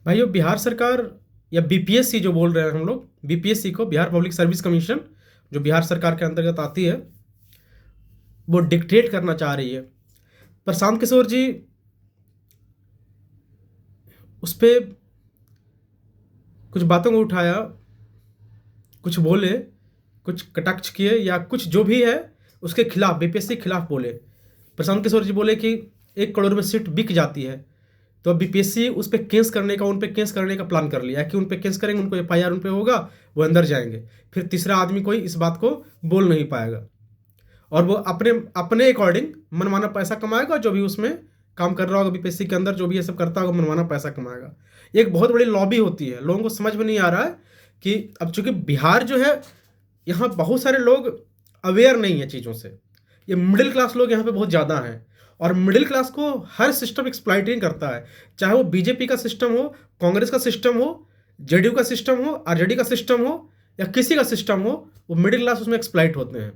भाइयों, बिहार सरकार या बीपीएससी जो बोल रहे हैं हम लोग, बीपीएससी को बिहार पब्लिक सर्विस कमीशन, जो बिहार सरकार के अंतर्गत आती है, वो डिक्टेट करना चाह रही है। प्रशांत किशोर जी उस पर कुछ बातों को उठाया, कुछ बोले, कुछ कटाक्ष किए या कुछ जो भी है उसके खिलाफ, बीपीएससी के खिलाफ बोले। प्रशांत किशोर जी बोले कि 1 करोड़ में सीट बिक जाती है, तो अब बीपीएससी उस पर केस करने का, उन पर केस करने का प्लान कर लिया है कि उन पर केस करेंगे, उनको एफआईआर उन पर होगा, वो अंदर जाएंगे, फिर तीसरा आदमी कोई इस बात को बोल नहीं पाएगा और वो अपने अपने अकॉर्डिंग मनमाना पैसा कमाएगा। जो भी उसमें काम कर रहा होगा बीपीएससी के अंदर, जो भी ये सब करता होगा, मनमाना पैसा कमाएगा। एक बहुत बड़ी लॉबी होती है, लोगों को समझ में नहीं आ रहा है कि अब चूंकि बिहार जो है, यहाँ बहुत सारे लोग अवेयर नहीं है चीज़ों से। ये मिडिल क्लास लोग यहाँ पे बहुत ज़्यादा हैं और मिडिल क्लास को हर सिस्टम एक्सप्लॉइटिंग करता है, चाहे वो बीजेपी का सिस्टम हो, कांग्रेस का सिस्टम हो, जेडीयू का सिस्टम हो, आरजेडी का सिस्टम हो या किसी का सिस्टम हो, वो मिडिल क्लास उसमें एक्सप्लॉइट होते हैं।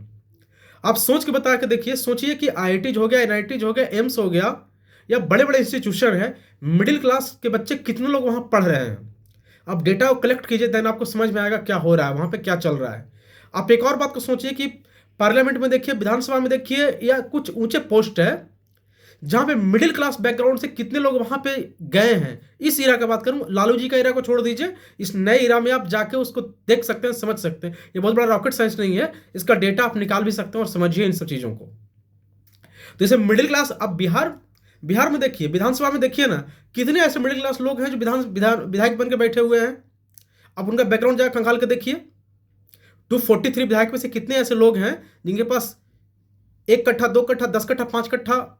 आप सोच के बता के देखिए, सोचिए कि आईआईटीज हो गया, एनआईटीज हो गया, एम्स हो गया या बड़े बड़े इंस्टीट्यूशन है, मिडिल क्लास के बच्चे कितने लोग वहाँ पढ़ रहे हैं। आप डेटा को कलेक्ट कीजिए, देन आपको समझ में आएगा क्या हो रहा है वहाँ पे, क्या चल रहा है। आप एक और बात को सोचिए कि पार्लियामेंट में देखिए, विधानसभा में देखिए या कुछ ऊंचे पोस्ट है जहाँ पे मिडिल क्लास बैकग्राउंड से कितने लोग वहाँ पे गए हैं। इस इरा का बात करूँ, लालू जी का इरा को छोड़ दीजिए, इस नए इरा में आप जाके उसको देख सकते हैं, समझ सकते हैं। ये बहुत बड़ा रॉकेट साइंस नहीं है, इसका डेटा आप निकाल भी सकते हैं और समझिए इन सब चीज़ों को। तो जैसे मिडिल क्लास, अब बिहार में देखिए, विधानसभा में देखिए ना, कितने ऐसे मिडिल क्लास लोग हैं जो विधायक बन के बैठे हुए हैं। अब उनका बैकग्राउंड जाकर खंगाल के देखिए, 243 विधायक में से कितने ऐसे लोग हैं जिनके पास 1 कट्ठा, 2 कट्ठा, 10 कट्ठा, 5 कट्ठा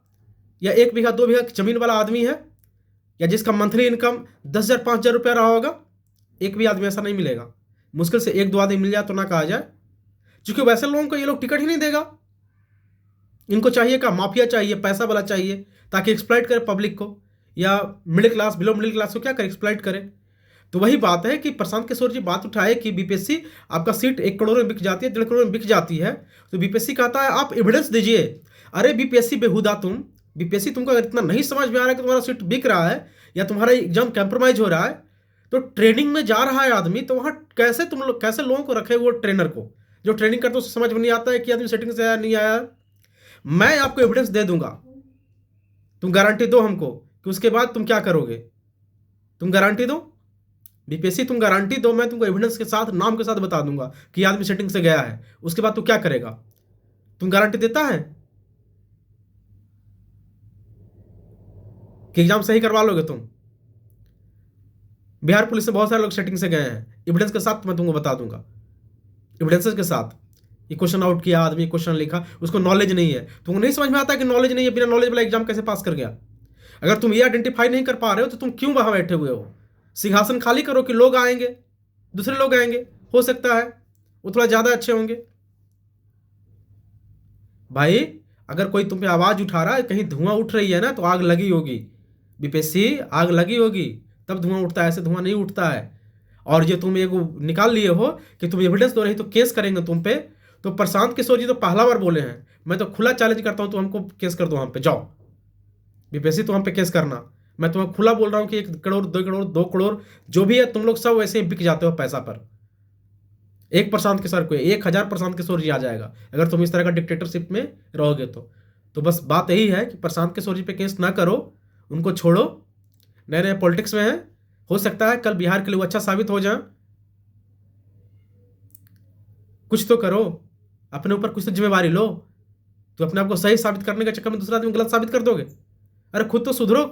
या 1 बीघा, 2 बीघा जमीन वाला आदमी है, या जिसका मंथली इनकम 10,000, 5,000 रुपया रहा होगा। एक भी आदमी ऐसा नहीं मिलेगा, मुश्किल से 1-2 आदमी मिल जाए तो ना कहा जाए, क्योंकि वैसे लोगों को ये लोग टिकट ही नहीं देगा। इनको चाहिए क्या? माफिया चाहिए, पैसा वाला चाहिए, ताकि एक्सप्लॉइट करे पब्लिक को, या middle class, below middle class को क्या करे, एक्सप्लॉइट करे। तो वही बात है कि प्रशांत किशोर जी बात उठाए कि बीपीएससी आपका सीट 1 करोड़ में बिक जाती है, 1.5 करोड़ में बिक जाती है, तो बीपीएससी कहता है आप एविडेंस दीजिए। अरे बीपीएससी बेहुदा, बीपीएससी तुमको अगर इतना नहीं समझ में आ रहा है कि तुम्हारा सीट बिक रहा है या तुम्हारा एग्जाम कंप्रोमाइज हो रहा है, तो ट्रेनिंग में जा रहा है आदमी, तो वहाँ कैसे तुम लोग, कैसे लोगों को रखे वो ट्रेनर को, जो ट्रेनिंग करते उसे समझ में नहीं आता है कि आदमी सेटिंग से आया नहीं आया। मैं आपको एविडेंस दे दूंगा, तुम गारंटी दो हमको कि उसके बाद तुम क्या करोगे। तुम गारंटी दो बीपीएससी, तुम गारंटी दो, मैं तुमको एविडेंस के साथ, नाम के साथ बता दूंगा कि आदमी सेटिंग से गया है। उसके बाद तू क्या करेगा? तुम गारंटी देता है कि एग्जाम सही करवा लोगे तुम? बिहार पुलिस से बहुत सारे लोग सेटिंग से गए हैं, एविडेंस के साथ मैं तुमको बता दूंगा, एविडेंसेस के साथ। ये क्वेश्चन आउट किया आदमी, क्वेश्चन लिखा, उसको नॉलेज नहीं है। तुमको नहीं समझ में आता कि नॉलेज नहीं है, बिना नॉलेज वाला एग्जाम कैसे पास कर गया? अगर तुम ये आइडेंटिफाई नहीं कर पा रहे हो तो तुम क्यों वहां बैठे हुए हो? सिंहासन खाली करो कि लोग आएंगे, दूसरे लोग आएंगे, हो सकता है वो थोड़ा ज्यादा अच्छे होंगे। भाई अगर कोई तुम पे आवाज उठा रहा है, कहीं धुआं उठ रही है ना, तो आग लगी होगी। बीपीएससी, आग लगी होगी तब धुआं उठता है, ऐसे धुआं नहीं उठता है। और जो तुम एक निकाल लिए हो कि तुम एविडेंस दो, रही तो केस करेंगे तुम पे, तो प्रशांत किशोर जी तो पहला बार बोले हैं, मैं तो खुला चैलेंज करता हूं, तो हमको केस कर दो, हम पे जाओ बीपीएससी, तो हम पे केस करना। मैं तुम्हें खुला बोल रहा हूं कि 1 करोड़, 2 करोड़, 2 करोड़ जो भी है, तुम लोग सब वैसे ही बिक जाते हो पैसा पर। एक प्रशांत किशोर को 1,000 प्रशांत किशोर जी आ जाएगा अगर तुम इस तरह का डिक्टेटरशिप में रहोगे तो बस बात यही है कि प्रशांत किशोर जी पे केस ना करो, उनको छोड़ो। नए नए पॉलिटिक्स में है, हो सकता है कल बिहार के लिए अच्छा साबित हो जाए। कुछ तो करो, अपने ऊपर कुछ तो जिम्मेवारी लो। तो अपने आप को सही साबित करने के चक्कर में दूसरा आदमी गलत साबित कर दोगे। अरे खुद तो सुधरो।